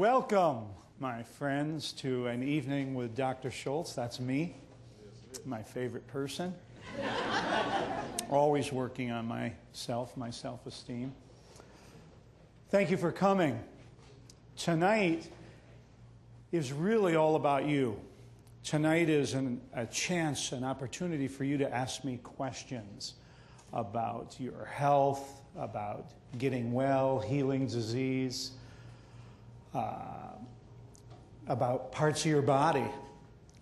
Welcome, my friends, to an evening with Dr. Schulze. That's me, my favorite person. Always working on myself, my self-esteem. Thank you for coming. Tonight is really all about you. Tonight is a chance, an opportunity for you to ask me questions about your health, about getting well, healing disease, about parts of your body,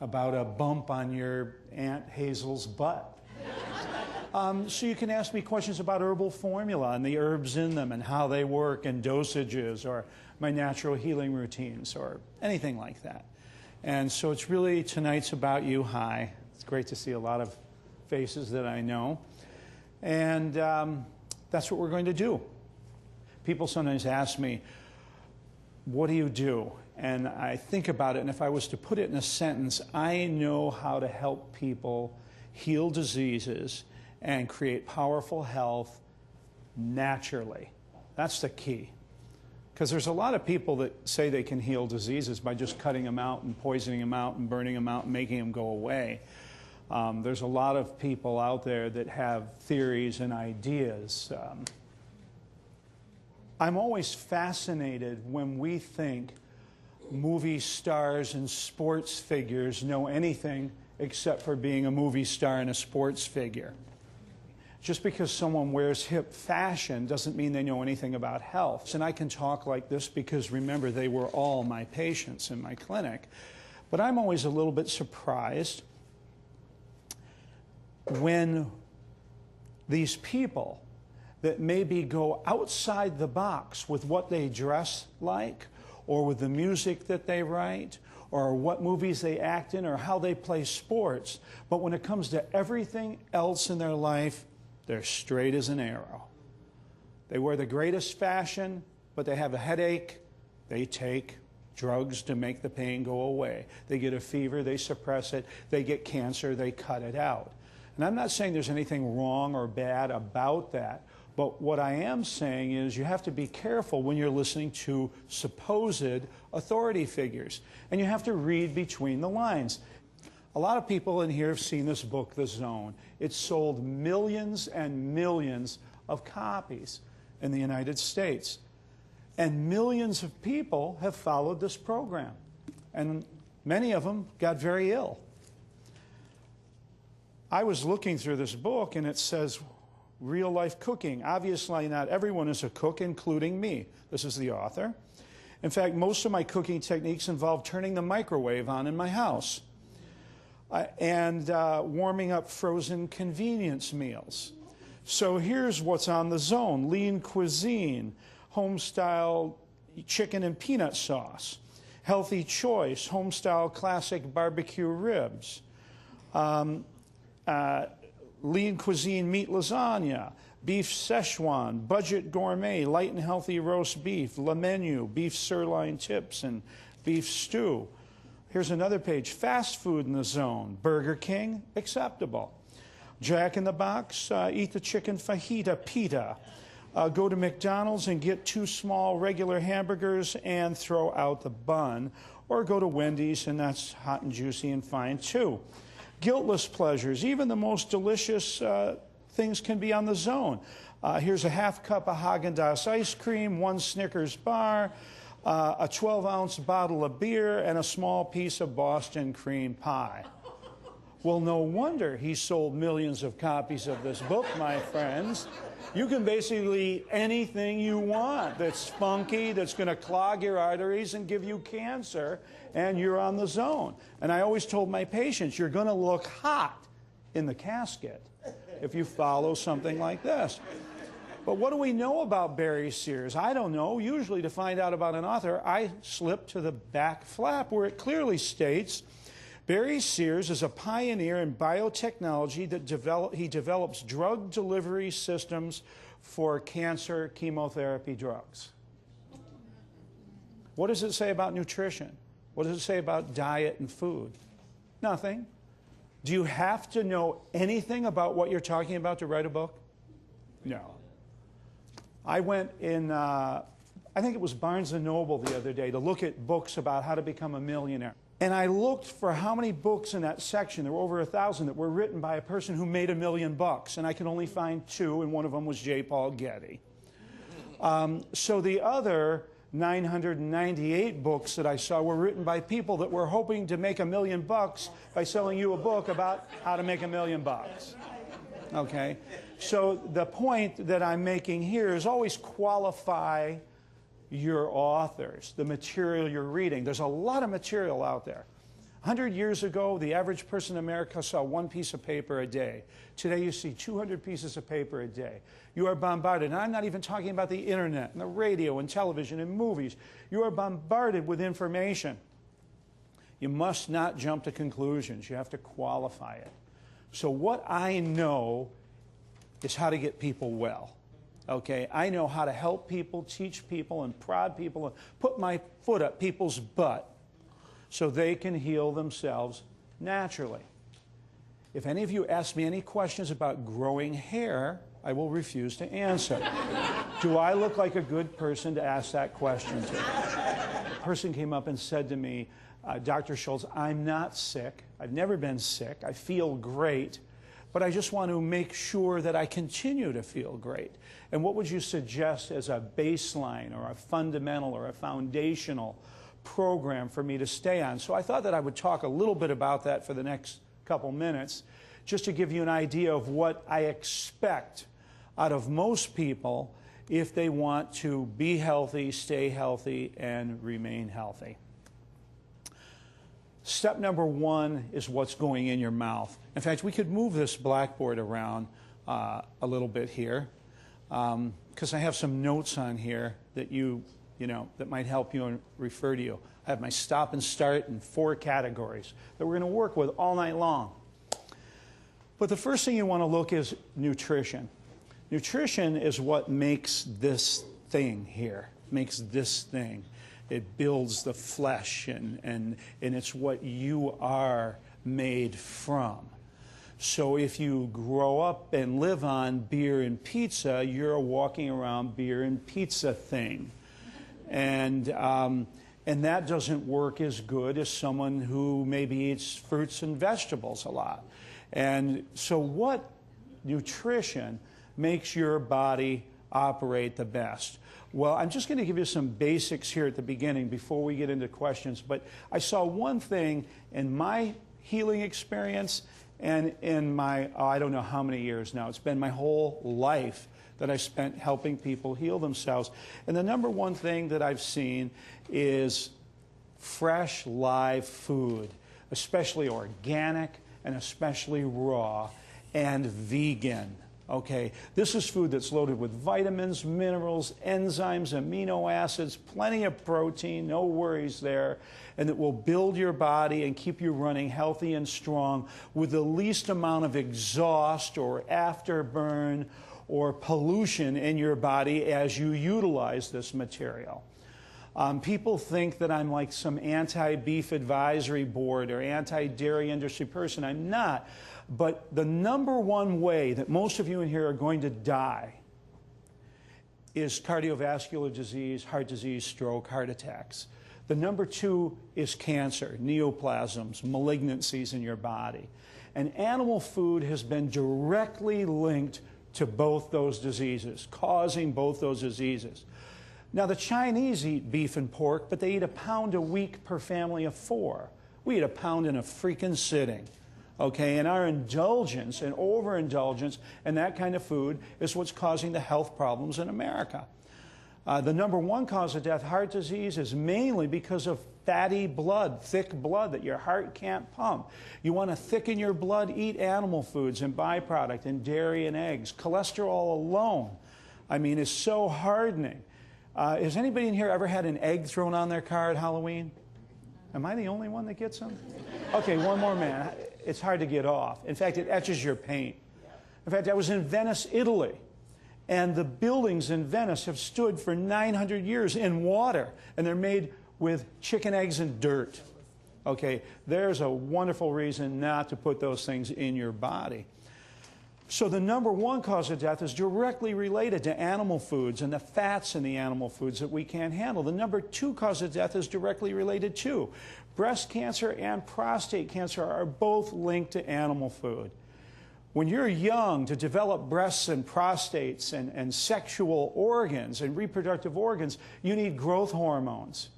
about a bump on your Aunt Hazel's butt. So you can ask me questions about herbal formula and the herbs in them and how they work and dosages, or my natural healing routines, or anything like that. And so it's really, tonight's about you. Hi. It's great to see a lot of faces that I know. And that's what we're going to do. People sometimes ask me, what do you do? And I think about it, and if I was to put it in a sentence, I know how to help people heal diseases and create powerful health naturally. That's the key. Because there's a lot of people that say they can heal diseases by just cutting them out and poisoning them out and burning them out and making them go away. There's a lot of people out there that have theories and ideas. I'm always fascinated when we think movie stars and sports figures know anything except for being a movie star and a sports figure. Just because someone wears hip fashion doesn't mean they know anything about health. And I can talk like this because, remember, they were all my patients in my clinic. But I'm always a little bit surprised when these people that maybe go outside the box with what they dress like, or with the music that they write, or what movies they act in, or how they play sports, but when it comes to everything else in their life, they're straight as an arrow. They wear the greatest fashion, but they have a headache. They take drugs to make the pain go away. They get a fever, they suppress it. They get cancer, they cut it out. And I'm not saying there's anything wrong or bad about that, but what I am saying is you have to be careful when you're listening to supposed authority figures. And you have to read between the lines. A lot of people in here have seen this book, The Zone. It's sold millions and millions of copies in the United States. And millions of people have followed this program. And many of them got very ill. I was looking through this book, and it says real-life cooking. Obviously, not everyone is a cook, including me. This is the author. In fact, most of my cooking techniques involve turning the microwave on in my house and warming up frozen convenience meals. So here's what's on The Zone: lean cuisine, home-style chicken and peanut sauce, healthy choice, home-style classic barbecue ribs, lean cuisine meat lasagna, beef Szechuan, budget gourmet, light and healthy roast beef, Le Menu, beef sirloin tips, and beef stew. Here's another page: fast food in The Zone. Burger King, acceptable. Jack in the Box, eat the chicken fajita pita. Go to McDonald's and get 2 small regular hamburgers and throw out the bun. Or go to Wendy's, and that's hot and juicy and fine too. Guiltless pleasures. Even the most delicious things can be on The Zone. Here's a half cup of Haagen-Dazs ice cream, 1 Snickers bar, a 12-ounce bottle of beer, and a small piece of Boston cream pie. Well, no wonder he sold millions of copies of this book, my friends. You can basically eat anything you want that's funky, that's going to clog your arteries and give you cancer, and you're on The Zone. And I always told my patients, you're going to look hot in the casket if you follow something like this. But what do we know about Barry Sears? I don't know. Usually to find out about an author, I slip to the back flap where it clearly states, Barry Sears is a pioneer in biotechnology that he develops drug delivery systems for cancer chemotherapy drugs. What does it say about nutrition? What does it say about diet and food? Nothing. Do you have to know anything about what you're talking about to write a book? No. I I think it was Barnes & Noble the other day, to look at books about how to become a millionaire. And I looked for how many books in that section, there were over 1,000, that were written by a person who made $1 million. And I could only find 2, and one of them was J. Paul Getty. So the other 998 books that I saw were written by people that were hoping to make $1 million by selling you a book about how to make $1 million. Okay? So the point that I'm making here is always qualify your authors, the material you're reading. There's a lot of material out there. 100 years ago, the average person in America saw 1 piece of paper a day. Today, you see 200 pieces of paper a day. You are bombarded, and I'm not even talking about the internet and the radio and television and movies. You are bombarded with information. You must not jump to conclusions. You have to qualify it. So what I know is how to get people well. Okay, I know how to help people, teach people, and prod people, and put my foot up people's butt so they can heal themselves naturally. If any of you ask me any questions about growing hair, I will refuse to answer. Do I look like a good person to ask that question to? A person came up and said to me, Dr. Schulze, I'm not sick. I've never been sick. I feel great. But I just want to make sure that I continue to feel great. And what would you suggest as a baseline or a fundamental or a foundational program for me to stay on? So I thought that I would talk a little bit about that for the next couple minutes, just to give you an idea of what I expect out of most people if they want to be healthy, stay healthy, and remain healthy. Step number 1 is what's going in your mouth. In fact, we could move this blackboard around a little bit here, because I have some notes on here that that might help you and refer to you. I have my stop and start in 4 categories that we're going to work with all night long. But the first thing you want to look is nutrition. Nutrition is what makes this thing here, makes this thing. It builds the flesh, and it's what you are made from. So if you grow up and live on beer and pizza, you're a walking around beer and pizza thing. And that doesn't work as good as someone who maybe eats fruits and vegetables a lot. And so what nutrition makes your body operate the best? Well, I'm just going to give you some basics here at the beginning before we get into questions. But I saw one thing in my healing experience and in my, I don't know how many years now. It's been my whole life that I spent helping people heal themselves. And the number one thing that I've seen is fresh, live food, especially organic and especially raw and vegan. Okay, this is food that's loaded with vitamins, minerals, enzymes, amino acids, plenty of protein, no worries there, and that will build your body and keep you running healthy and strong with the least amount of exhaust or afterburn or pollution in your body as you utilize this material. People think that I'm like some anti-beef advisory board or anti-dairy industry person. I'm not. But the number one way that most of you in here are going to die is cardiovascular disease, heart disease, stroke, heart attacks. The number 2 is cancer, neoplasms, malignancies in your body. And animal food has been directly linked to both those diseases, causing both those diseases. Now, the Chinese eat beef and pork, but they eat a pound a week per family of 4. We eat a pound in a freaking sitting. Okay, and our indulgence and overindulgence in that kind of food is what's causing the health problems in America. The number 1 cause of death, heart disease, is mainly because of fatty blood, thick blood that your heart can't pump. You want to thicken your blood, eat animal foods and byproduct and dairy and eggs. Cholesterol alone, I mean, is so hardening. Has anybody in here ever had an egg thrown on their car at Halloween? Am I the only one that gets them? Okay, one more man. It's hard to get off. In fact, it etches your paint. In fact, I was in Venice, Italy, and the buildings in Venice have stood for 900 years in water, and they're made with chicken eggs and dirt. Okay, there's a wonderful reason not to put those things in your body. So the number one cause of death is directly related to animal foods and the fats in the animal foods that we can't handle. The number two cause of death is directly related to breast cancer and prostate cancer are both linked to animal food. When you're young, to develop breasts and prostates and sexual organs and reproductive organs, you need growth hormones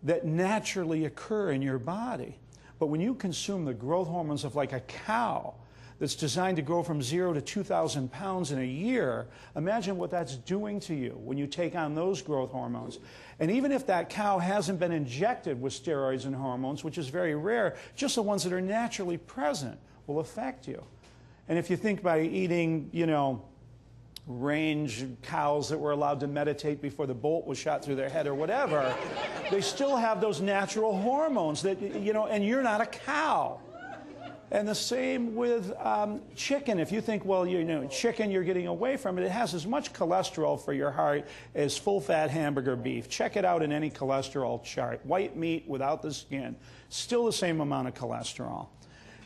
that naturally occur in your body. But when you consume the growth hormones of like a cow that's designed to grow from 0 to 2,000 pounds in a year, imagine what that's doing to you when you take on those growth hormones. And even if that cow hasn't been injected with steroids and hormones, which is very rare, just the ones that are naturally present will affect you. And if you think by eating, you know, range cows that were allowed to meditate before the bolt was shot through their head or whatever, they still have those natural hormones that, you know, and you're not a cow. And the same with chicken. If you think, well, you know, chicken, you're getting away from it, it has as much cholesterol for your heart as full-fat hamburger beef. Check it out in any cholesterol chart. White meat without the skin, still the same amount of cholesterol.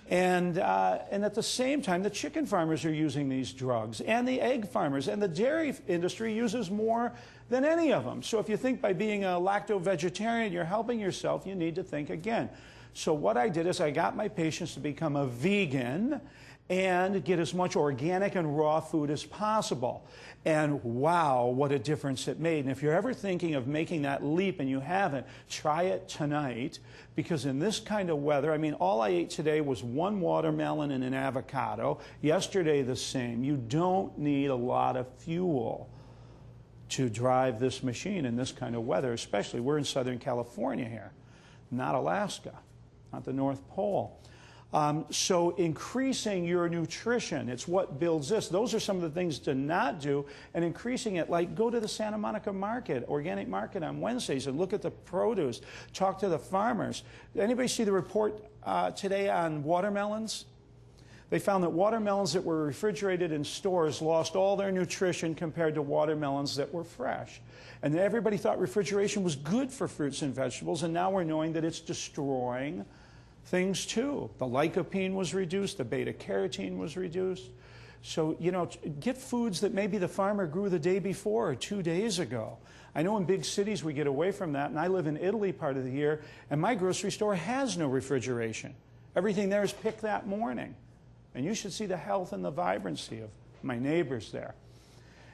And at the same time, the chicken farmers are using these drugs, and the egg farmers, and the dairy industry uses more than any of them. So if you think by being a lacto-vegetarian you're helping yourself, you need to think again. So what I did is I got my patients to become a vegan and get as much organic and raw food as possible. And wow, what a difference it made. And if you're ever thinking of making that leap and you haven't, try it tonight, because in this kind of weather, I mean, all I ate today was one watermelon and an avocado. Yesterday, the same. You don't need a lot of fuel to drive this machine in this kind of weather, especially we're in Southern California here, not Alaska, not the North Pole. So increasing your nutrition, it's what builds this. Those are some of the things to not do, and increasing it, like go to the Santa Monica market, organic market on Wednesdays, and look at the produce, talk to the farmers. Anybody see the report today on watermelons? They found that watermelons that were refrigerated in stores lost all their nutrition compared to watermelons that were fresh. And everybody thought refrigeration was good for fruits and vegetables, and now we're knowing that it's destroying things too. The lycopene was reduced, the beta-carotene was reduced. So, you know, get foods that maybe the farmer grew the day before or 2 days ago. I know in big cities we get away from that, and I live in Italy part of the year, and my grocery store has no refrigeration. Everything there is picked that morning. And you should see the health and the vibrancy of my neighbors there.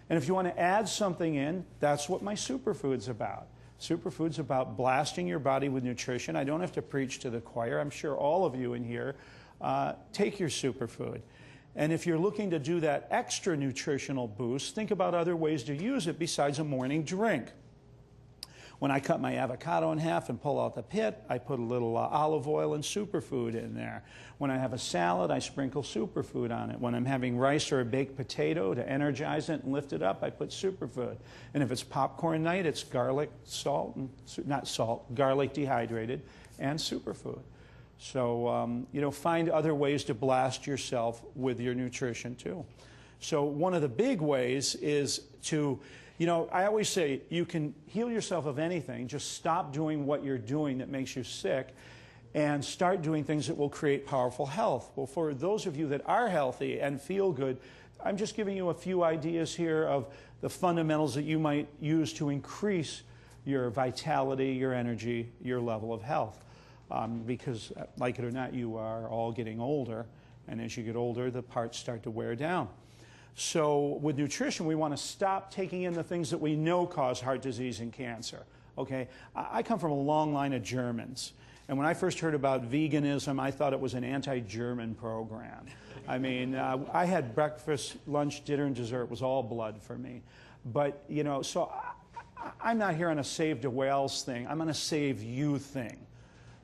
And if you want to add something in, that's what my superfood's about. Superfood's about blasting your body with nutrition. I don't have to preach to the choir. I'm sure all of you in here take your superfood. And if you're looking to do that extra nutritional boost, think about other ways to use it besides a morning drink. When I cut my avocado in half and pull out the pit, I put a little olive oil and superfood in there. When I have a salad, I sprinkle superfood on it. When I'm having rice or a baked potato to energize it and lift it up, I put superfood. And if it's popcorn night, it's garlic, salt, and, not salt, garlic dehydrated, and superfood. So, you know, find other ways to blast yourself with your nutrition too. So one of the big ways is to, you know, I always say you can heal yourself of anything. Just stop doing what you're doing that makes you sick and start doing things that will create powerful health. Well, for those of you that are healthy and feel good, I'm just giving you a few ideas here of the fundamentals that you might use to increase your vitality, your energy, your level of health. Because, like it or not, you are all getting older, and as you get older, the parts start to wear down. So with nutrition, we want to stop taking in the things that we know cause heart disease and cancer. Okay? I come from a long line of Germans. And when I first heard about veganism, I thought it was an anti-German program. I mean, I had breakfast, lunch, dinner, and dessert. It was all blood for me. But, you know, so I'm not here on a save the whales thing. I'm on a save you thing.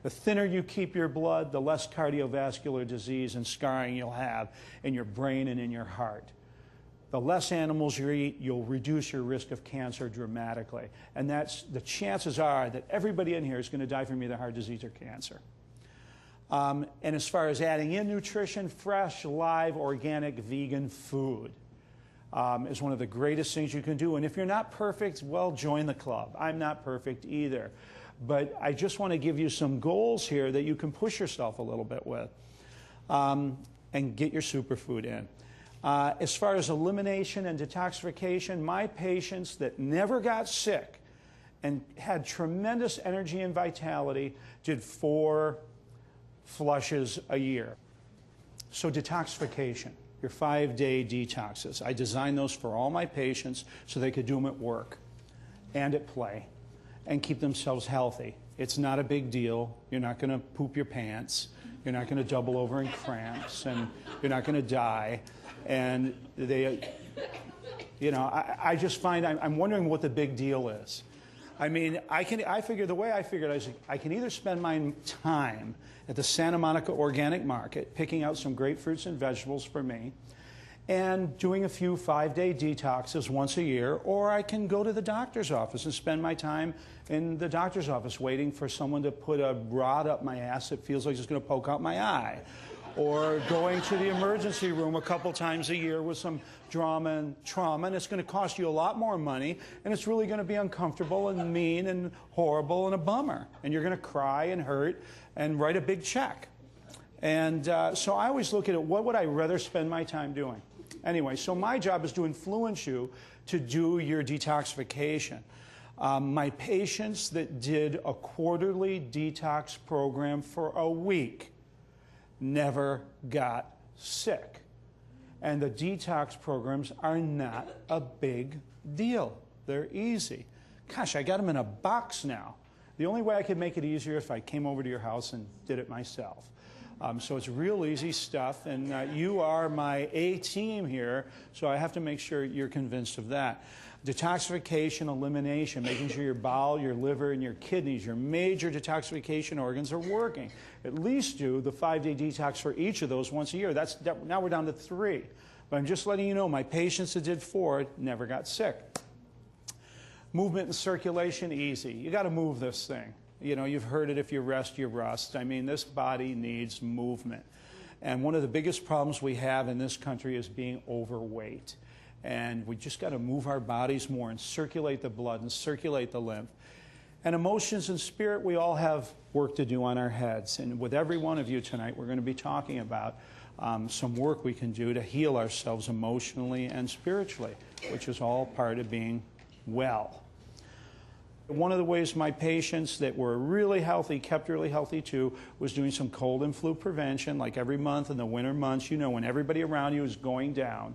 The thinner you keep your blood, the less cardiovascular disease and scarring you'll have in your brain and in your heart. The less animals you eat, you'll reduce your risk of cancer dramatically. And that's, the chances are that everybody in here is going to die from either heart disease or cancer. And as far as adding in nutrition, fresh, live, organic, vegan food is one of the greatest things you can do. And if you're not perfect, well, join the club. I'm not perfect either. But I just want to give you some goals here that you can push yourself a little bit with and get your superfood in. As far as elimination and detoxification, my patients that never got sick and had tremendous energy and vitality did 4 flushes a year. So detoxification, your 5-day detoxes. I designed those for all my patients so they could do them at work and at play and keep themselves healthy. It's not a big deal. You're not going to poop your pants. You're not going to double over in cramps, and you're not going to die. And they, you know, I just find I'm wondering what the big deal is. I mean, I figured the way I figured is I can either spend my time at the Santa Monica Organic Market picking out some great fruits and vegetables for me and doing a few 5-day detoxes once a year, or I can go to the doctor's office and spend my time in the doctor's office waiting for someone to put a rod up my ass that feels like it's going to poke out my eye, or going to the emergency room a couple times a year with some drama and trauma, and it's going to cost you a lot more money, and it's really going to be uncomfortable and mean and horrible and a bummer, and you're going to cry and hurt and write a big check. And so I always look at it, what would I rather spend my time doing? Anyway, so my job is to influence you to do your detoxification. My patients that did a quarterly detox program for a week never got sick. And the detox programs are not a big deal. They're easy. Gosh, I got them in a box now. The only way I could make it easier if I came over to your house and did it myself. So it's real easy stuff, and you are my A-team here, so I have to make sure you're convinced of that. Detoxification, elimination, making sure your bowel, your liver, and your kidneys, your major detoxification organs are working. At least do the 5-day detox for each of those once a year. Now we're down to 3. But I'm just letting you know, my patients that did 4 never got sick. Movement and circulation, easy. You got to move this thing. You know, you've heard it, if you rest, you rust. I mean, this body needs movement. And one of the biggest problems we have in this country is being overweight. And we just got to move our bodies more and circulate the blood and circulate the lymph. And emotions and spirit, we all have work to do on our heads. And with every one of you tonight, we're going to be talking about some work we can do to heal ourselves emotionally and spiritually, which is all part of being well. One of the ways my patients that were really healthy, kept really healthy too, was doing some cold and flu prevention, like every month in the winter months, you know, when everybody around you is going down,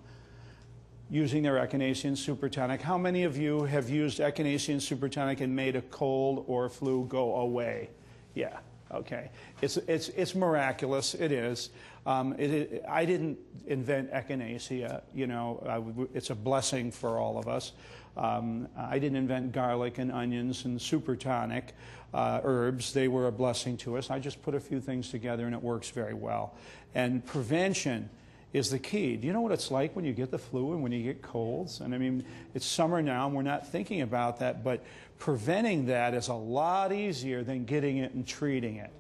using their Echinacea Super Tonic. How many of you have used Echinacea Super Tonic and made a cold or flu go away? Yeah, okay. It's miraculous, it is. I didn't invent Echinacea, you know, it's a blessing for all of us. I didn't invent garlic and onions and super tonic herbs. They were a blessing to us. I just put a few things together and it works very well. And prevention is the key. Do you know what it's like when you get the flu and when you get colds? And I mean, it's summer now and we're not thinking about that, but preventing that is a lot easier than getting it and treating it.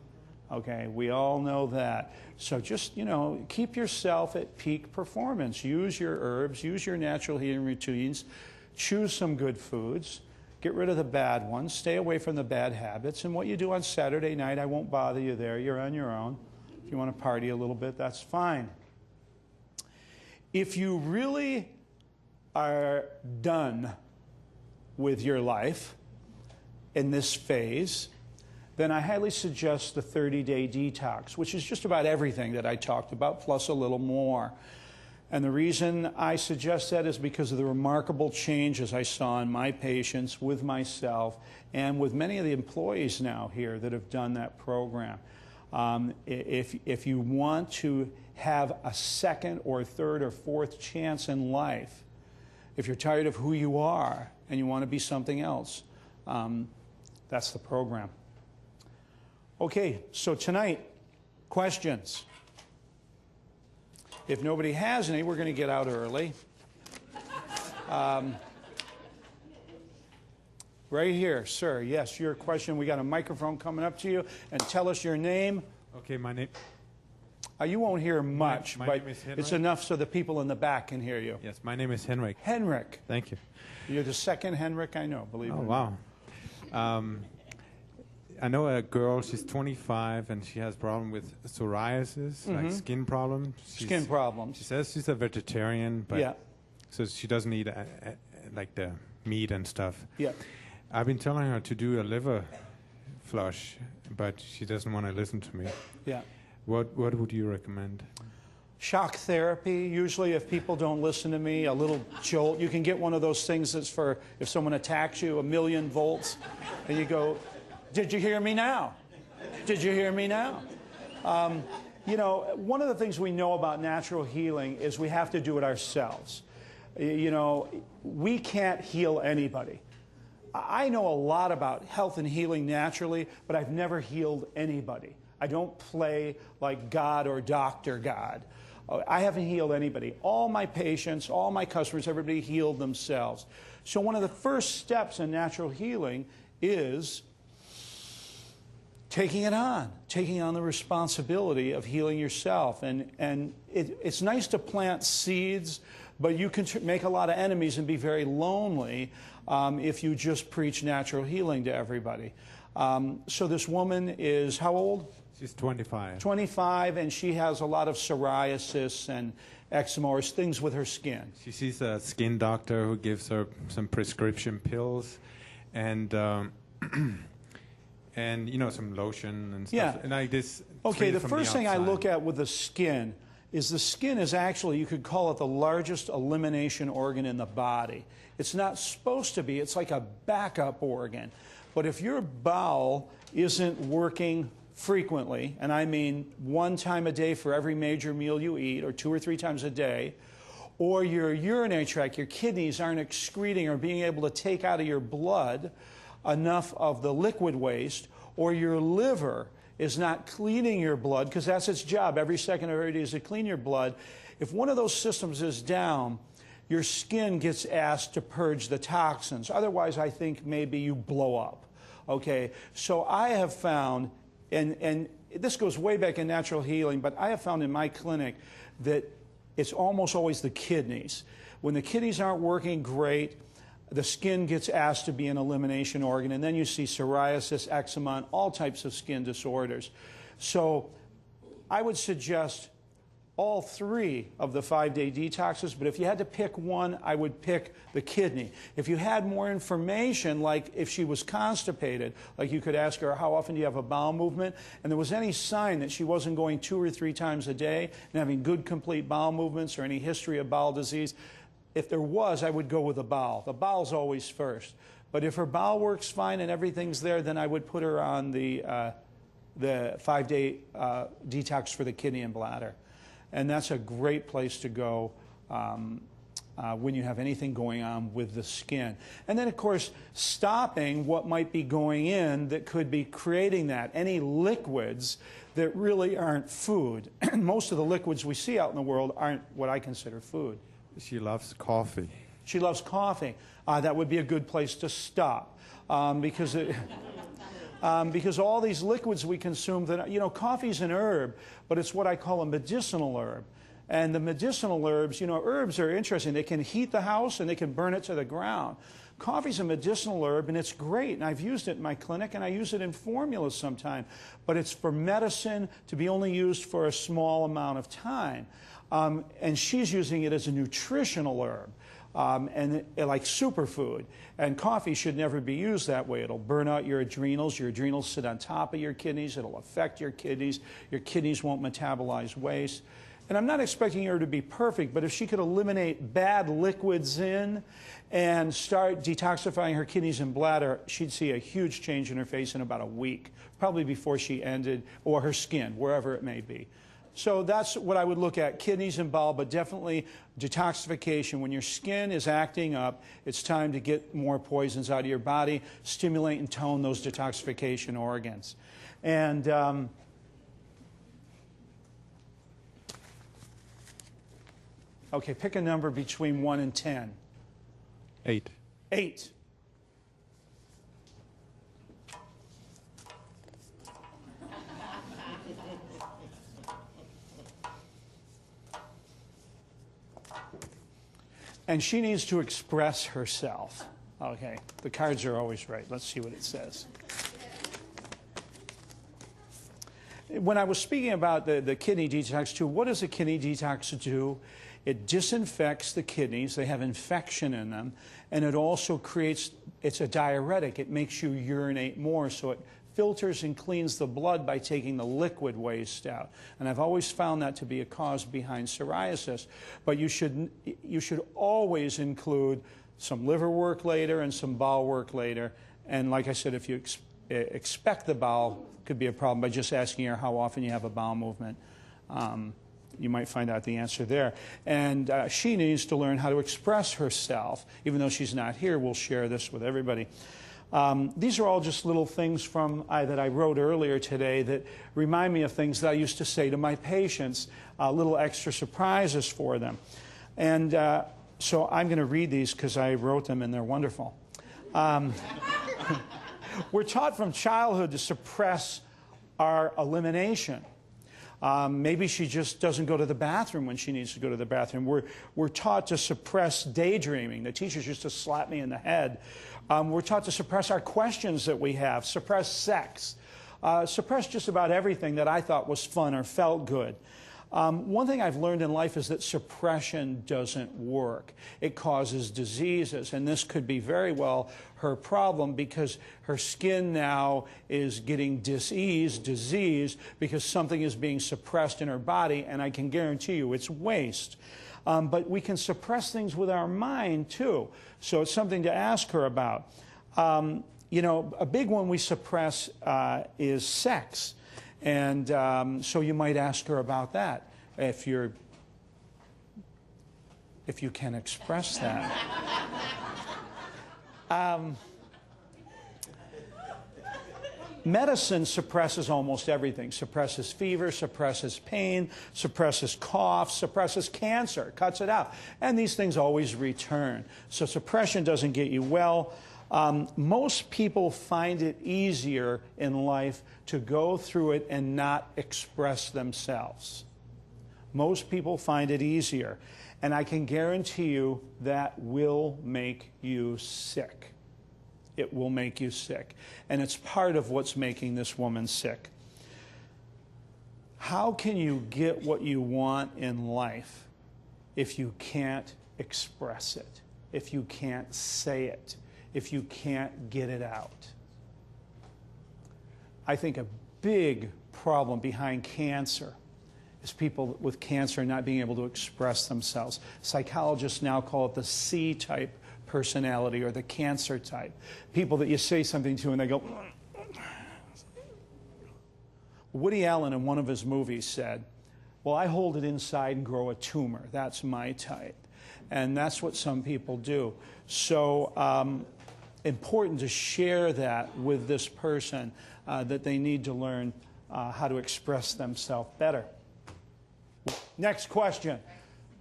Okay, we all know that. So just, you know, keep yourself at peak performance. Use your herbs, use your natural healing routines. Choose some good foods, get rid of the bad ones, stay away from the bad habits, and what you do on Saturday night, I won't bother you there. You're on your own. If you want to party a little bit, that's fine. If you really are done with your life in this phase, then I highly suggest the 30-day detox, which is just about everything that I talked about, plus a little more. And the reason I suggest that is because of the remarkable changes I saw in my patients, with myself, and with many of the employees now here that have done that program. If you want to have a second or third or fourth chance in life, if you're tired of who you are and you want to be something else, that's the program. Okay, so tonight, questions. If nobody has any, we're going to get out early. Right here, sir. Yes, your question. We got a microphone coming up to you. And tell us your name. Okay, my name. You won't hear much, my but name is Henrik. it's enough so the people in the back can hear you. Yes, my name is Henrik. Henrik. Thank you. You're the second Henrik I know, believe it or not. Wow. I know a girl, she's 25, and she has problem with psoriasis, like skin problems. Skin problems. She says she's a vegetarian, but Yeah. so she doesn't eat like the meat and stuff. Yeah. I've been telling her to do a liver flush, but she doesn't want to listen to me. Yeah. What would you recommend? Shock therapy. Usually if people don't listen to me, a little jolt. You can get one of those things that's for if someone attacks you, 1,000,000 volts, and you go, did you hear me now? Did you hear me now? You know, one of the things we know about natural healing is we have to do it ourselves. You know, we can't heal anybody. I know a lot about health and healing naturally, but I've never healed anybody. I don't play like God or Dr. God. I haven't healed anybody. All my patients, all my customers, everybody healed themselves. So one of the first steps in natural healing is taking on the responsibility of healing yourself. And it's nice to plant seeds, but you can make a lot of enemies and be very lonely if you just preach natural healing to everybody. So this woman is how old? She's 25. 25, and she has a lot of psoriasis and eczema or things with her skin. She sees a skin doctor who gives her some prescription pills and and you know, some lotion and stuff. Yeah. And like this. Okay, the first thing I look at with the skin is actually, you could call it the largest elimination organ in the body. It's not supposed to be. It's like a backup organ. But if your bowel isn't working frequently, and I mean 1 time a day for every major meal you eat, or 2 or 3 times a day, or your urinary tract, your kidneys aren't excreting or being able to take out of your blood enough of the liquid waste, or your liver is not cleaning your blood, because that's its job every second of every day is to clean your blood. If one of those systems is down, your skin gets asked to purge the toxins. Otherwise, I think maybe you blow up. Okay, so I have found, and this goes way back in natural healing, but I have found in my clinic that it's almost always the kidneys. When the kidneys aren't working great, the skin gets asked to be an elimination organ, and then you see psoriasis, eczema, and all types of skin disorders. So I would suggest all 3 of the 5-day detoxes, but if you had to pick one, I would pick the kidney. If you had more information, like if she was constipated, like you could ask her, how often do you have a bowel movement? And there was any sign that she wasn't going 2 or 3 times a day and having good complete bowel movements or any history of bowel disease, if there was, I would go with the bowel. The bowel's always first. But if her bowel works fine and everything's there, then I would put her on the 5-day detox for the kidney and bladder. And that's a great place to go when you have anything going on with the skin. And then, of course, stopping what might be going in that could be creating that. Any liquids that really aren't food. Most of the liquids we see out in the world aren't what I consider food. She loves coffee. She loves coffee. That would be a good place to stop because all these liquids we consume, that, you know, coffee's an herb, but it's what I call a medicinal herb. And the medicinal herbs, you know, herbs are interesting. They can heat the house and they can burn it to the ground. Coffee's a medicinal herb, and it's great, and I've used it in my clinic, and I use it in formulas sometimes. But it's for medicine to be only used for a small amount of time. And she's using it as a nutritional herb. Like superfood. And coffee should never be used that way. It'll burn out your adrenals. Your adrenals sit on top of your kidneys. It'll affect your kidneys. Your kidneys won't metabolize waste. And I'm not expecting her to be perfect, but if she could eliminate bad liquids in and start detoxifying her kidneys and bladder, she'd see a huge change in her face in about a week, probably before she ended, or her skin, wherever it may be. So that's what I would look at, kidneys and bowel, but definitely detoxification. When your skin is acting up, it's time to get more poisons out of your body, stimulate and tone those detoxification organs. And okay, pick a number between 1 and 10. 8. 8. And she needs to express herself. Okay, the cards are always right. Let's see what it says. when I was speaking about the kidney detox too, what does a kidney detox do? It disinfects the kidneys. They have infection in them. And it also creates, it's a diuretic. It makes you urinate more. So it filters and cleans the blood by taking the liquid waste out. And I've always found that to be a cause behind psoriasis. But you should always include some liver work later and some bowel work later. And like I said, if you expect the bowel, could be a problem by just asking her how often you have a bowel movement. You might find out the answer there. And she needs to learn how to express herself. Even though she's not here, we'll share this with everybody. These are all just little things from that I wrote earlier today that remind me of things that I used to say to my patients, little extra surprises for them. And so I'm going to read these because I wrote them and they're wonderful. We're taught from childhood to suppress our elimination. Maybe she just doesn't go to the bathroom when she needs to go to the bathroom. We're taught to suppress daydreaming. The teachers used to slap me in the head. We're taught to suppress our questions that we have, suppress sex, suppress just about everything that I thought was fun or felt good. One thing I've learned in life is that suppression doesn't work. It causes diseases, and this could be very well her problem because her skin now is getting disease, because something is being suppressed in her body, and I can guarantee you it's waste. But we can suppress things with our mind, too, so it's something to ask her about. You know, a big one we suppress is sex. And so you might ask her about that if you can express that. Medicine suppresses almost everything. Suppresses fever, suppresses pain, suppresses cough, suppresses cancer, cuts it out. And these things always return. So suppression doesn't get you well. Most people find it easier in life to go through it and not express themselves. Most people find it easier. And I can guarantee you that will make you sick. It will make you sick. And it's part of what's making this woman sick. How can you get what you want in life if you can't express it, if you can't say it, if you can't get it out? I think a big problem behind cancer is people with cancer not being able to express themselves. Psychologists now call it the C-type personality or the cancer type. People that you say something to and they go... Woody Allen in one of his movies said, well, I hold it inside and grow a tumor. That's my type. And that's what some people do. So important to share that with this person, that they need to learn how to express themselves better. Next question.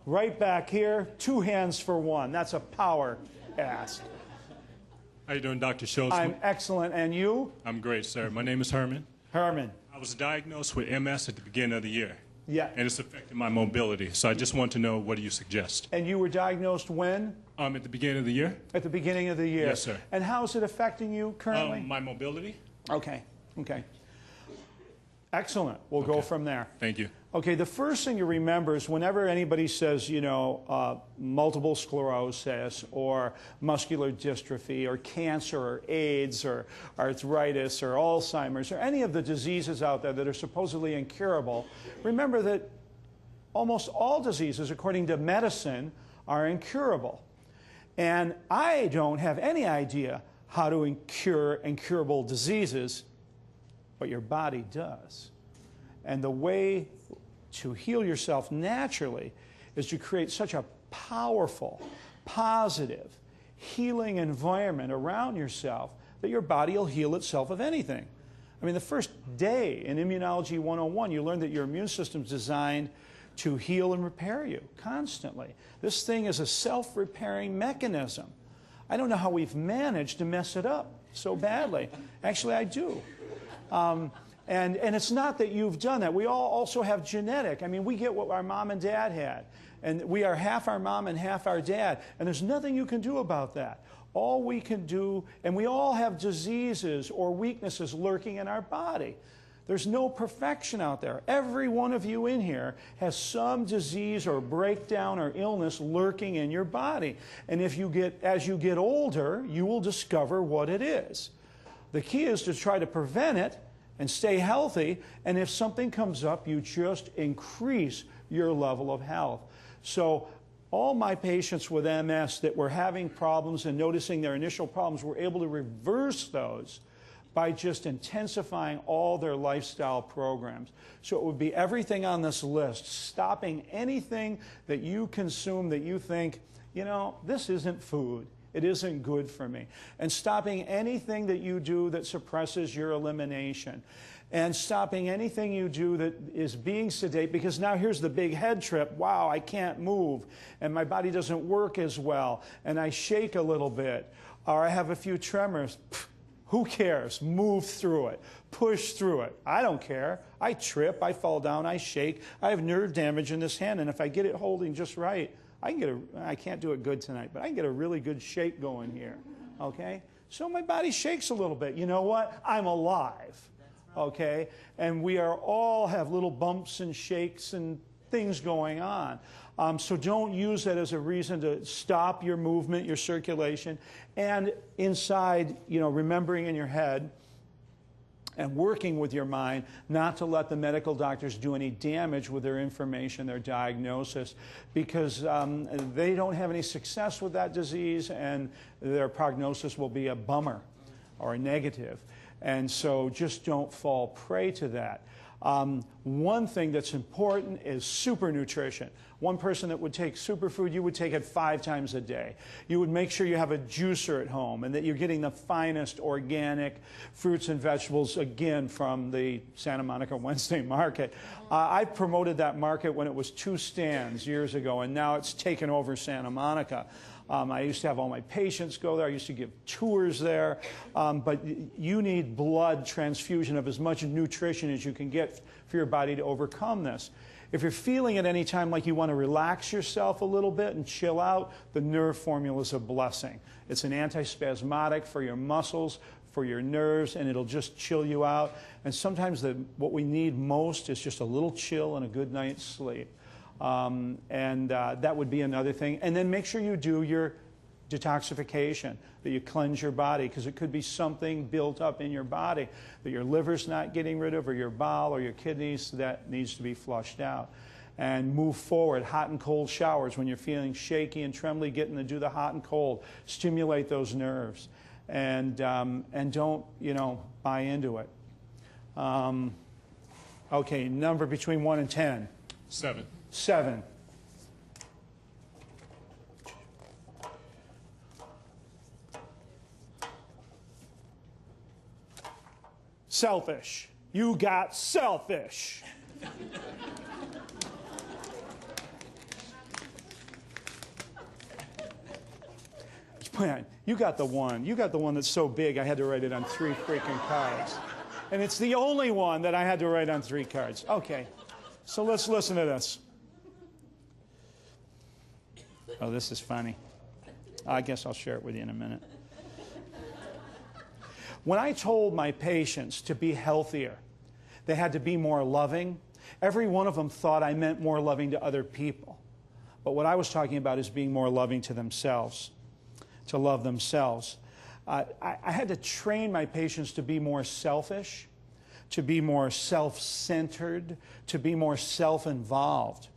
Right back here, 2 hands for 1. That's a power ask. How you doing, Dr. Schulze? I'm excellent. And you? I'm great, sir. My name is Herman. Herman. I was diagnosed with MS at the beginning of the year. Yeah. And it's affected my mobility. So I just want to know, what do you suggest? And you were diagnosed when? At the beginning of the year. At the beginning of the year. Yes, sir. And how is it affecting you currently? My mobility. Okay. Okay. Excellent. We'll go from there. Thank you. Okay, the first thing to remember is whenever anybody says, you know, multiple sclerosis or muscular dystrophy or cancer or AIDS or arthritis or Alzheimer's or any of the diseases out there that are supposedly incurable, remember that almost all diseases, according to medicine, are incurable. And I don't have any idea how to cure incurable diseases, but your body does. And the way to heal yourself naturally is to create such a powerful, positive, healing environment around yourself that your body will heal itself of anything. I mean, the first day in Immunology 101, you learn that your immune system is designed to heal and repair you constantly. This thing is a self-repairing mechanism. I don't know how we've managed to mess it up so badly. Actually, I do. And it's not that you've done that. We all also have genetic. I mean, we get what our mom and dad had. And we are half our mom and half our dad. And there's nothing you can do about that. All we can do, and we all have diseases or weaknesses lurking in our body. There's no perfection out there. Every one of you in here has some disease or breakdown or illness lurking in your body. And as you get older, you will discover what it is. The key is to try to prevent it and stay healthy. And if something comes up, you just increase your level of health. So all my patients with MS that were having problems and noticing their initial problems were able to reverse those by just intensifying all their lifestyle programs. So it would be everything on this list, stopping anything that you consume that you think, you know, this isn't food. It isn't good for me. And stopping anything that you do that suppresses your elimination. And stopping anything you do that is being sedate, because now here's the big head trip. Wow, I can't move, and my body doesn't work as well, and I shake a little bit, or I have a few tremors. Pfft, who cares? Move through it. Push through it. I don't care. I trip, I fall down, I shake. I have nerve damage in this hand, and if I get it holding just right, I can't do it good tonight, but I can get a really good shake going here, okay? So my body shakes a little bit. You know what? I'm alive, okay? And we all have little bumps and shakes and things going on. So don't use that as a reason to stop your movement, your circulation. And inside, you know, remembering in your head and working with your mind not to let the medical doctors do any damage with their information, their diagnosis, because they don't have any success with that disease, and their prognosis will be a bummer or a negative. And so just don't fall prey to that. One thing that's important is super nutrition. One person that would take superfood, you would take it 5 times a day. You would make sure you have a juicer at home and that you're getting the finest organic fruits and vegetables, again, from the Santa Monica Wednesday market. I promoted that market when it was 2 stands years ago, and now it's taken over Santa Monica. I used to have all my patients go there. I used to give tours there. But you need blood transfusion of as much nutrition as you can get for your body to overcome this. If you're feeling at any time like you want to relax yourself a little bit and chill out, the nerve formula is a blessing. It's an antispasmodic for your muscles, for your nerves, and it'll just chill you out. And sometimes what we need most is just a little chill and a good night's sleep. That would be another thing. And then make sure you do your detoxification, that you cleanse your body, because it could be something built up in your body that your liver's not getting rid of, or your bowel, or your kidneys, that needs to be flushed out. And move forward. Hot and cold showers when you're feeling shaky and trembly, get in to do the hot and cold. Stimulate those nerves. And don't, you know, buy into it. Okay, number between 1 and 10. 7. 7. Selfish. You got selfish. You got the one. You got the one that's so big I had to write it on 3 freaking cards. And it's the only one that I had to write on 3 cards. Okay, so let's listen to this. Oh, this is funny. I guess I'll share it with you in a minute. When I told my patients to be healthier, they had to be more loving, every one of them thought I meant more loving to other people. But what I was talking about is being more loving to themselves, to love themselves. I had to train my patients to be more selfish, to be more self-centered, to be more self-involved.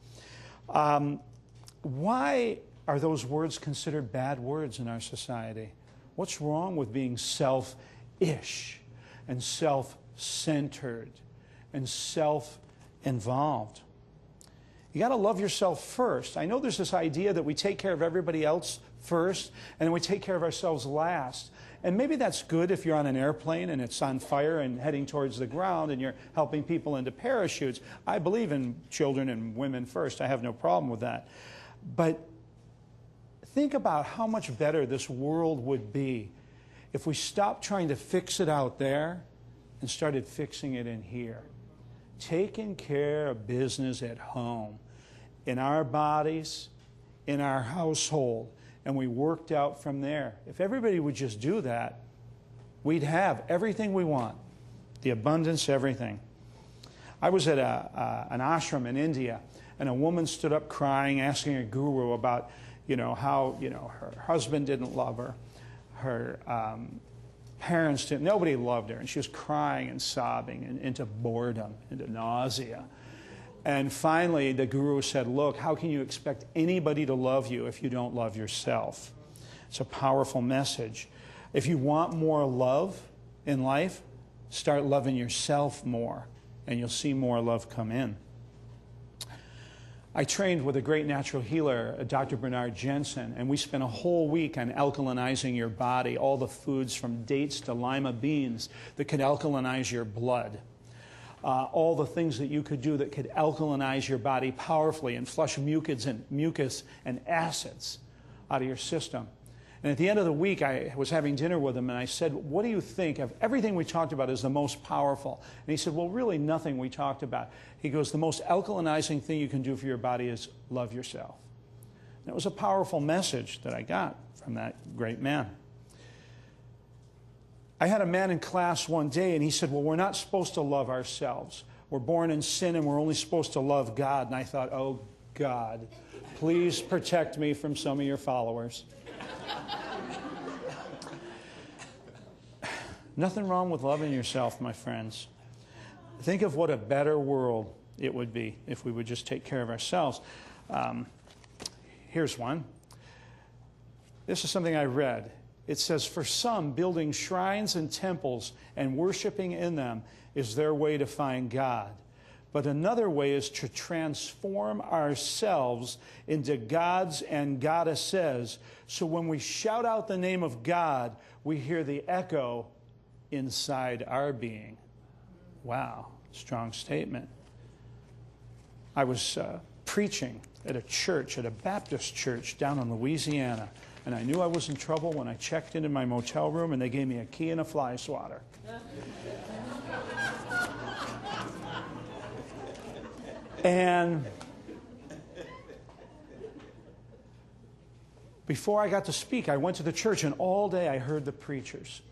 Why are those words considered bad words in our society? What's wrong with being selfish and self-centered and self-involved? You got to love yourself first. I know there's this idea that we take care of everybody else first and then we take care of ourselves last. And maybe that's good if you're on an airplane and it's on fire and heading towards the ground and you're helping people into parachutes. I believe in children and women first. I have no problem with that. But think about how much better this world would be if we stopped trying to fix it out there and started fixing it in here. Taking care of business at home, in our bodies, in our household, and we worked out from there. If everybody would just do that, we'd have everything we want, the abundance, everything. I was at an ashram in India, and a woman stood up crying, asking a guru about, how, her husband didn't love her, her parents didn't, nobody loved her, and she was crying and sobbing and into boredom, into nausea. And finally, the guru said, look, how can you expect anybody to love you if you don't love yourself? It's a powerful message. If you want more love in life, start loving yourself more, and you'll see more love come in. I trained with a great natural healer, Dr. Bernard Jensen, and we spent a whole week on alkalinizing your body, all the foods from dates to lima beans that could alkalinize your blood. All the things that you could do that could alkalinize your body powerfully and flush mucus and acids out of your system. And at the end of the week, I was having dinner with him, and I said, what do you think of everything we talked about is the most powerful? And he said, well, really nothing we talked about. He goes, the most alkalinizing thing you can do for your body is love yourself. And it was a powerful message that I got from that great man. I had a man in class one day, and he said, well, we're not supposed to love ourselves. We're born in sin, and we're only supposed to love God. And I thought, oh, God, please protect me from some of your followers. Nothing wrong with loving yourself, my friends. Think of what a better world it would be if we would just take care of ourselves. Here's one. This is something I read. It says, for some, building shrines and temples and worshiping in them is their way to find God. But another way is to transform ourselves into gods and goddesses. So when we shout out the name of God, we hear the echo inside our being. Wow, strong statement. I was preaching at a church, at a Baptist church down in Louisiana, and I knew I was in trouble when I checked into my motel room and they gave me a key and a fly swatter. And before I got to speak, I went to the church, and all day I heard the preachers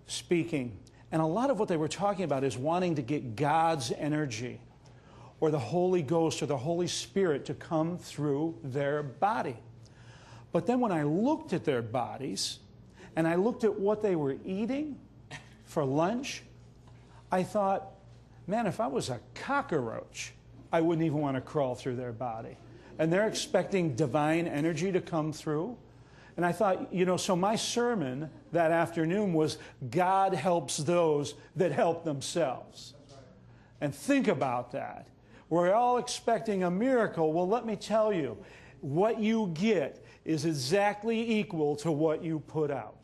speaking. And a lot of what they were talking about is wanting to get God's energy or the Holy Ghost or the Holy Spirit to come through their body. But then when I looked at their bodies and I looked at what they were eating for lunch, I thought, man, if I was a cockroach, I wouldn't even want to crawl through their body. And they're expecting divine energy to come through. And I thought, so my sermon that afternoon was, God helps those that help themselves. And think about that. We're all expecting a miracle. Well, let me tell you, what you get is exactly equal to what you put out.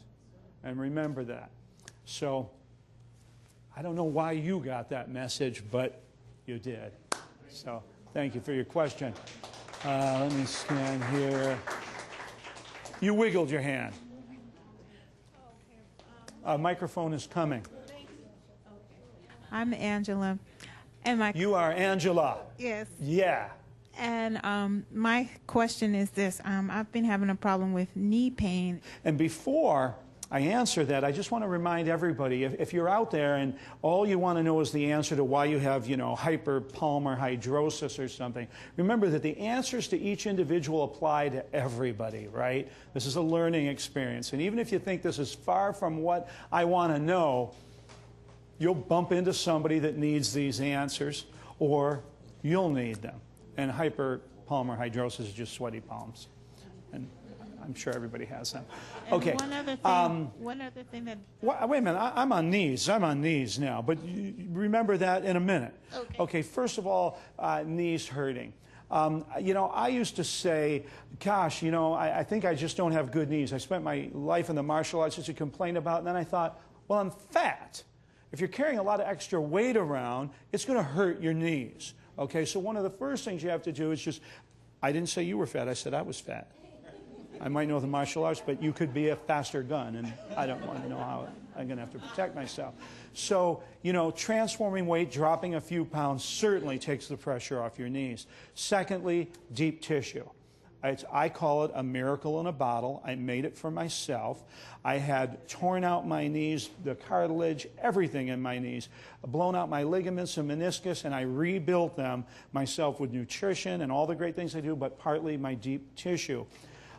And remember that. So, I don't know why you got that message, but you did. So, thank you for your question. Let me scan here. You wiggled your hand. A microphone is coming. I'm Angela. And you are Angela? Yes. Yeah. And my question is this. I've been having a problem with knee pain. And before I answer that, I just want to remind everybody, if you're out there and all you want to know is the answer to why you have, hyperpalmar hydrosis or something, remember that the answers to each individual apply to everybody, right? This is a learning experience. And even if you think this is far from what I want to know, you'll bump into somebody that needs these answers, or you'll need them. And hyperpalmar hydrosis is just sweaty palms. And I'm sure everybody has them. And okay. One other thing that... Wait a minute. I'm on knees. I'm on knees now. But remember that in a minute. Okay, first of all, knees hurting. I used to say, gosh, I think I just don't have good knees. I spent my life in the martial arts to complain about, and then I thought, well, I'm fat. If you're carrying a lot of extra weight around, it's going to hurt your knees. Okay, so one of the first things you have to do is just, I didn't say you were fat. I said I was fat. I might know the martial arts, but you could be a faster gun, and I don't want to know how I'm going to have to protect myself. So, transforming weight, dropping a few pounds certainly takes the pressure off your knees. Secondly, deep tissue. I call it a miracle in a bottle. I made it for myself. I had torn out my knees, the cartilage, everything in my knees, blown out my ligaments and meniscus, and I rebuilt them myself with nutrition and all the great things I do, but partly my deep tissue.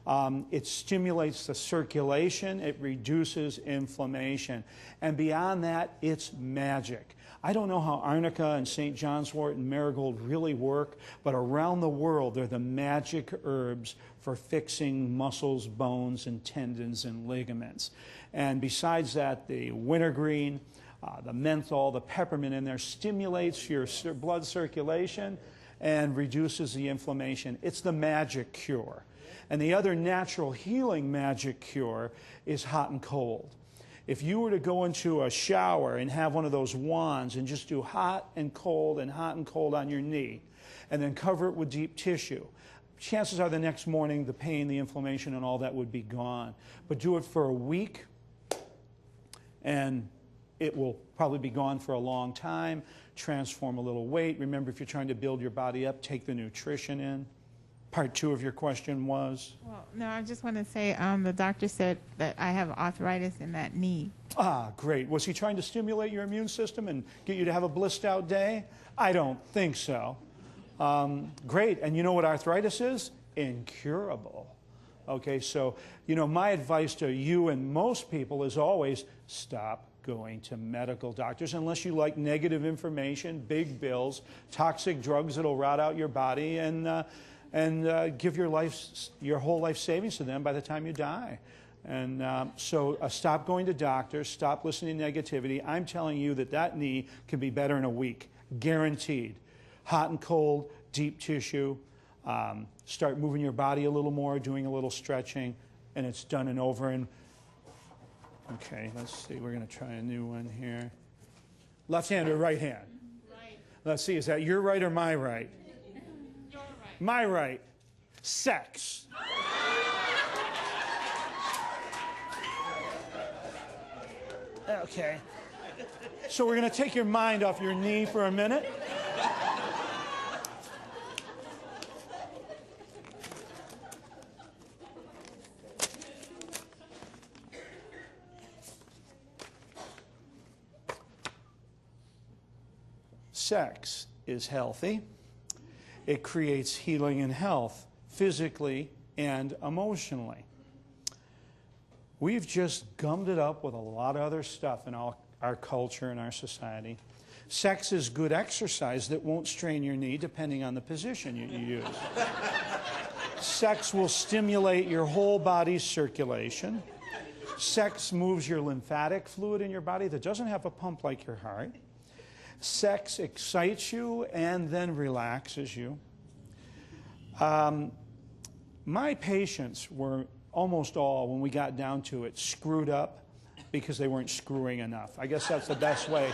It stimulates the circulation, it reduces inflammation, and beyond that, it's magic. I don't know how arnica and St. John's wort and marigold really work, but around the world, they're the magic herbs for fixing muscles, bones, and tendons and ligaments. And besides that, the wintergreen, the menthol, the peppermint in there stimulates your blood circulation and reduces the inflammation. It's the magic cure. And the other natural healing magic cure is hot and cold. If you were to go into a shower and have one of those wands and just do hot and cold on your knee, and then cover it with deep tissue, chances are the next morning the pain, the inflammation, and all that would be gone. But do it for a week, and it will probably be gone for a long time. Transform a little weight. Remember, if you're trying to build your body up, take the nutrition in. Part 2 of your question was? Well, no, I just want to say the doctor said that I have arthritis in that knee. Ah, great. Was he trying to stimulate your immune system and get you to have a blissed out day? I don't think so. Great. And you know what arthritis is? Incurable. Okay, so, you know, my advice to you and most people is always stop going to medical doctors unless you like negative information, big bills, toxic drugs that'll rot out your body, and give your whole life savings to them by the time you die. And so stop going to doctors, stop listening to negativity. I'm telling you that knee can be better in a week, guaranteed. Hot and cold, deep tissue, start moving your body a little more, doing a little stretching, and it's done and over. And okay, let's see, we're going to try a new one here. Left hand or right hand? Right. Let's see, is that your right or my right? My right. Sex. Okay. So we're going to take your mind off your knee for a minute. Sex is healthy. It creates healing and health, physically and emotionally. We've just gummed it up with a lot of other stuff in our culture and our society. Sex is good exercise that won't strain your knee depending on the position you use. Sex will stimulate your whole body's circulation. Sex moves your lymphatic fluid in your body that doesn't have a pump like your heart. Sex excites you and then relaxes you. My patients were almost all, when we got down to it, screwed up because they weren't screwing enough. I guess that's the best way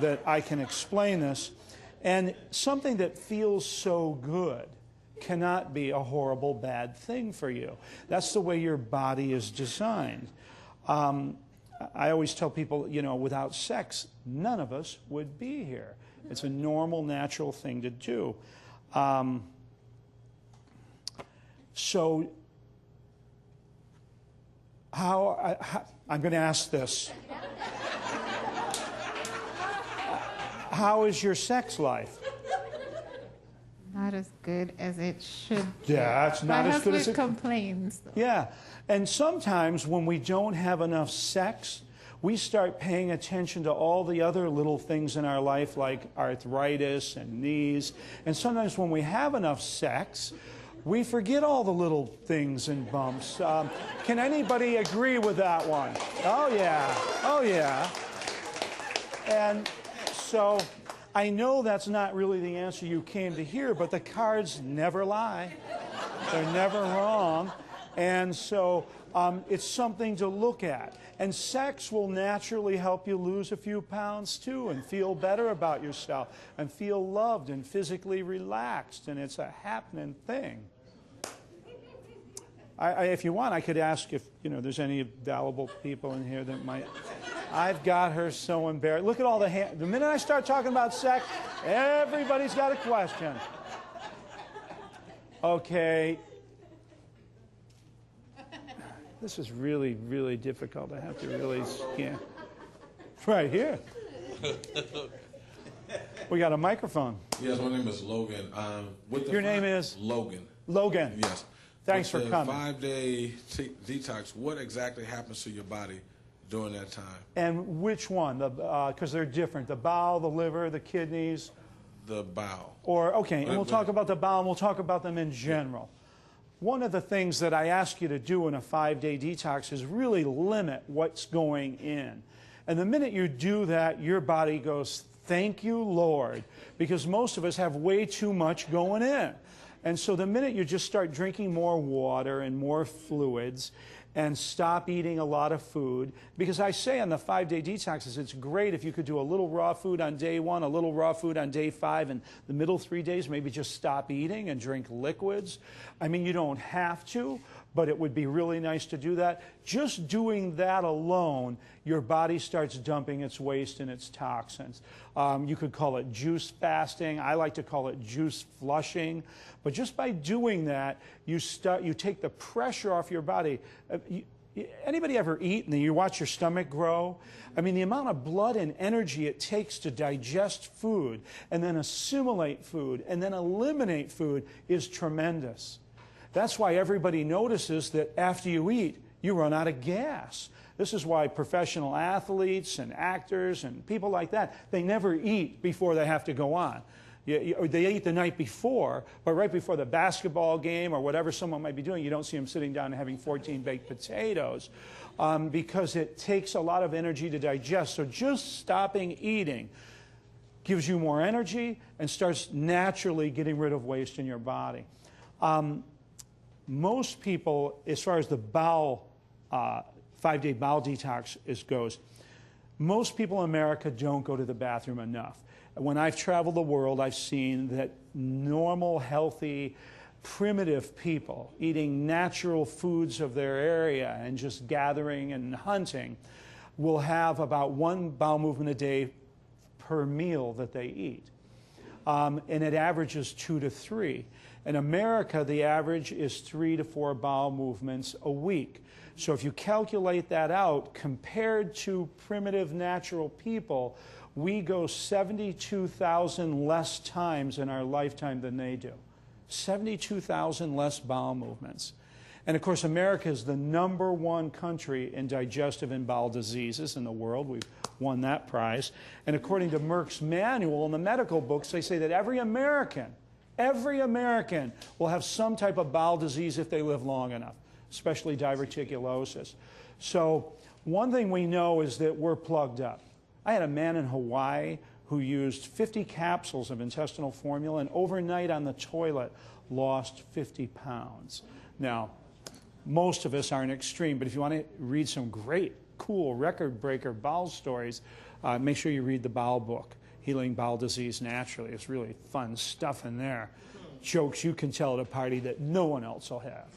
that I can explain this. And something that feels so good cannot be a horrible, bad thing for you. That's the way your body is designed. I always tell people, you know, without sex, none of us would be here. It's a normal, natural thing to do. So I'm going to ask this. How is your sex life? Not as good as it should be. Yeah, it's not as good as it complains. Yeah, and sometimes when we don't have enough sex, we start paying attention to all the other little things in our life like arthritis and knees. And sometimes when we have enough sex, we forget all the little things and bumps. Can anybody agree with that one? Oh, yeah. Oh, yeah. And so I know that's not really the answer you came to hear, but the cards never lie. They're never wrong. And so it's something to look at. And sex will naturally help you lose a few pounds too and feel better about yourself and feel loved and physically relaxed. And it's a happening thing. If you want, I could ask if there's any valuable people in here that might. I've got her so embarrassed. Look at all the hands. The minute I start talking about sex, everybody's got a question. Okay. This is really, really difficult. I have to really scan. Right here. We got a microphone. Yes, my name is Logan. Your name is? Logan. Logan. Yes. Thanks With for the coming. 5-day detox, what exactly happens to your body during that time? And which one? Because they're different. The bowel, the liver, the kidneys. The bowel. Or, okay, and we'll talk about the bowel, and we'll talk about them in general. One of the things that I ask you to do in a 5-day detox is really limit what's going in. And the minute you do that, your body goes, thank you, Lord, because most of us have way too much going in. And so the minute you just start drinking more water and more fluids and stop eating a lot of food, because I say on the 5-day detoxes, it's great if you could do a little raw food on day 1, a little raw food on day 5, and the middle 3 days, maybe just stop eating and drink liquids. I mean, you don't have to, but it would be really nice to do that. Just doing that alone, your body starts dumping its waste and its toxins. You could call it juice fasting. I like to call it juice flushing. But just by doing that, you take the pressure off your body. Anybody ever eat and you watch your stomach grow? I mean, the amount of blood and energy it takes to digest food and then assimilate food and then eliminate food is tremendous. That's why everybody notices that after you eat, you run out of gas. This is why professional athletes and actors and people like that, they never eat before they have to go on. They eat the night before, but right before the basketball game or whatever someone might be doing, you don't see them sitting down and having 14 baked potatoes because it takes a lot of energy to digest. So just stopping eating gives you more energy and starts naturally getting rid of waste in your body. Most people, as far as the bowel, 5-day bowel detox goes, most people in America don't go to the bathroom enough. When I've traveled the world, I've seen that normal, healthy, primitive people eating natural foods of their area and just gathering and hunting will have about 1 bowel movement a day per meal that they eat. And it averages 2 to 3. In America, the average is 3 to 4 bowel movements a week. So if you calculate that out, compared to primitive natural people, we go 72,000 less times in our lifetime than they do. 72,000 less bowel movements. And of course, America is the #1 country in digestive and bowel diseases in the world. We've won that prize. And according to Merck's manual in the medical books, they say that every American will have some type of bowel disease if they live long enough, especially diverticulosis. So one thing we know is that we're plugged up. I had a man in Hawaii who used 50 capsules of intestinal formula and overnight on the toilet lost 50 pounds. Now, most of us aren't extreme, but if you want to read some great, cool, record-breaker bowel stories, make sure you read the bowel book, Healing Bowel Disease Naturally. It's really fun stuff in there. Jokes you can tell at a party that no one else will have.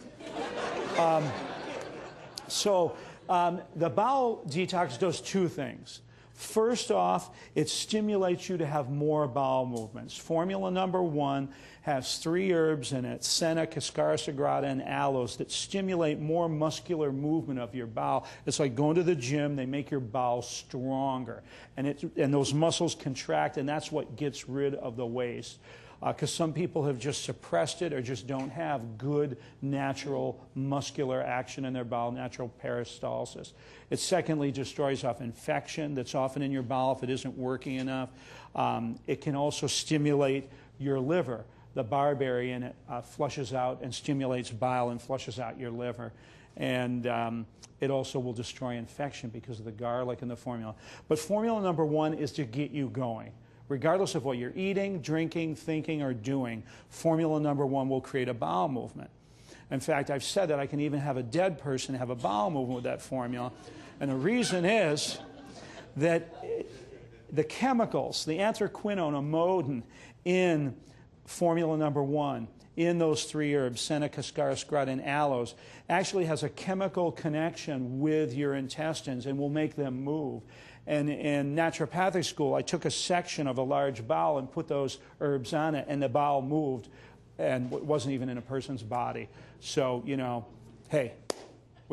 The bowel detox does 2 things. First off, it stimulates you to have more bowel movements. Formula #1 has 3 herbs in it, senna, cascara sagrada, and aloes, that stimulate more muscular movement of your bowel. It's like going to the gym. They make your bowel stronger. And those muscles contract, and that's what gets rid of the waste. Because some people have just suppressed it or just don't have good natural muscular action in their bowel, natural peristalsis. It secondly destroys off infection that's often in your bowel if it isn't working enough. It can also stimulate your liver. The barberry in it flushes out and stimulates bile and flushes out your liver. And it also will destroy infection because of the garlic in the formula. But formula #1 is to get you going. Regardless of what you're eating, drinking, thinking, or doing, formula #1 will create a bowel movement. In fact, I've said that I can even have a dead person have a bowel movement with that formula. And the reason is that the chemicals, the anthraquinone, amodin, in formula #1, in those 3 herbs, senna, cascara sagrada, and aloes, actually has a chemical connection with your intestines and will make them move. And in naturopathic school, I took a section of a large bowel and put those herbs on it, and the bowel moved, and it wasn't even in a person's body. So, you know, hey,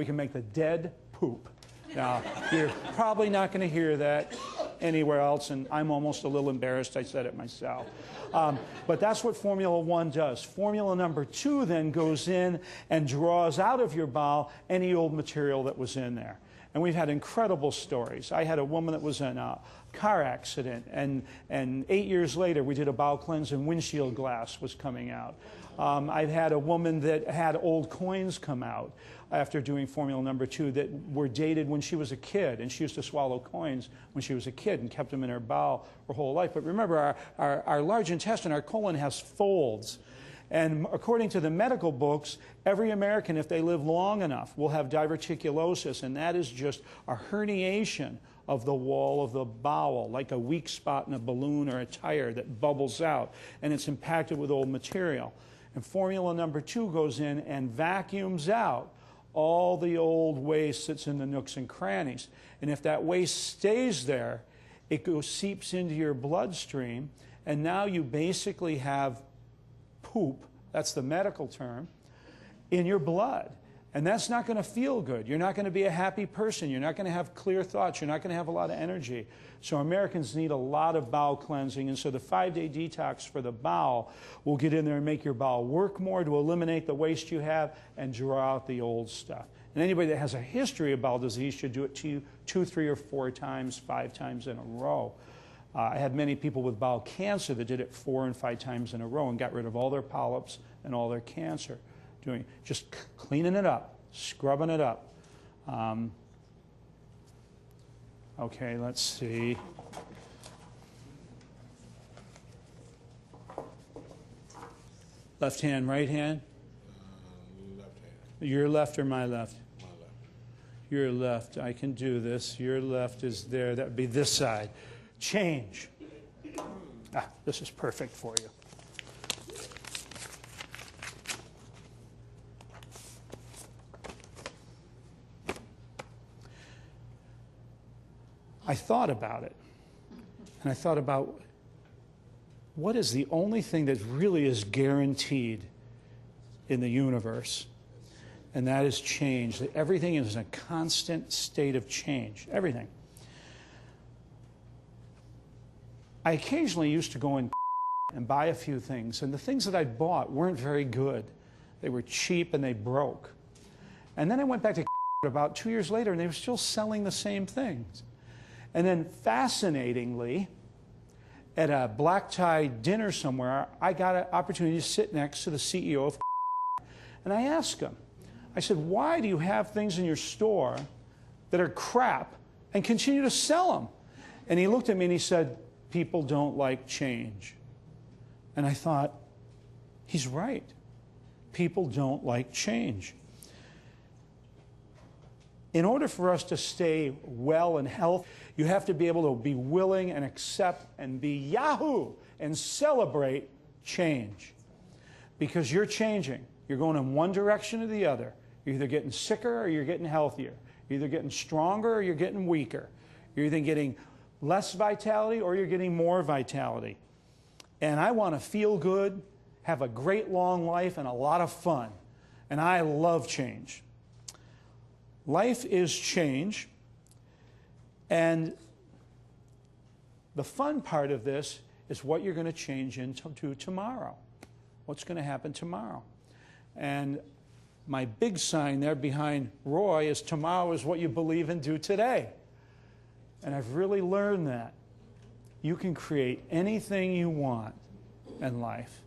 We can make the dead poop. Now, you're probably not going to hear that anywhere else, and I'm almost a little embarrassed I said it myself. But that's what Formula 1 does. Formula number 2 then goes in and draws out of your bowel any old material that was in there. And we've had incredible stories. I had a woman that was in a car accident, and 8 years later we did a bowel cleanse and windshield glass was coming out. I've had a woman that had old coins come out after doing Formula number 2 that were dated when she was a kid, and she used to swallow coins when she was a kid and kept them in her bowel her whole life. But remember, our large intestine, our colon, has folds. And according to the medical books, every American, if they live long enough, will have diverticulosis, and that is just a herniation of the wall of the bowel, like a weak spot in a balloon or a tire that bubbles out, and it's impacted with old material. And Formula number 2 goes in and vacuums out all the old waste that's in the nooks and crannies. And if that waste stays there, it seeps into your bloodstream, and now you basically have poop, that's the medical term, in your blood. And that's not going to feel good. You're not going to be a happy person. You're not going to have clear thoughts. You're not going to have a lot of energy. So Americans need a lot of bowel cleansing. And so the 5-day detox for the bowel will get in there and make your bowel work more to eliminate the waste you have and draw out the old stuff. And anybody that has a history of bowel disease should do it 2, 3, or 4 times, 5 times in a row. I had many people with bowel cancer that did it 4 and 5 times in a row and got rid of all their polyps and all their cancer. Just cleaning it up, scrubbing it up. Okay, let's see. Left hand, right hand? Left hand. Your left or my left? My left. Your left. I can do this. Your left is there. That would be this side. Change. This is perfect for you. I thought about it, and I thought about what is the only thing that really is guaranteed in the universe, and that is change. That everything is in a constant state of change, everything. I occasionally used to go in and buy a few things, and the things that I bought weren't very good. They were cheap and they broke. And then I went back to about 2 years later, and they were still selling the same things. And then, fascinatingly, at a black tie dinner somewhere, I got an opportunity to sit next to the CEO of and I asked him, I said, why do you have things in your store that are crap and continue to sell them? And he looked at me and he said, people don't like change. And I thought, he's right. People don't like change. In order for us to stay well and healthy, you have to be able to be willing and accept and be Yahoo and celebrate change. Because you're changing. You're going in one direction or the other. You're either getting sicker or you're getting healthier. You're either getting stronger or you're getting weaker. You're either getting less vitality or you're getting more vitality. And I want to feel good, have a great long life, and a lot of fun. And I love change. Life is change, and the fun part of this is what you're going to change into tomorrow. What's going to happen tomorrow? And my big sign there behind Roy is tomorrow is what you believe and do today. And I've really learned that. You can create anything you want in life.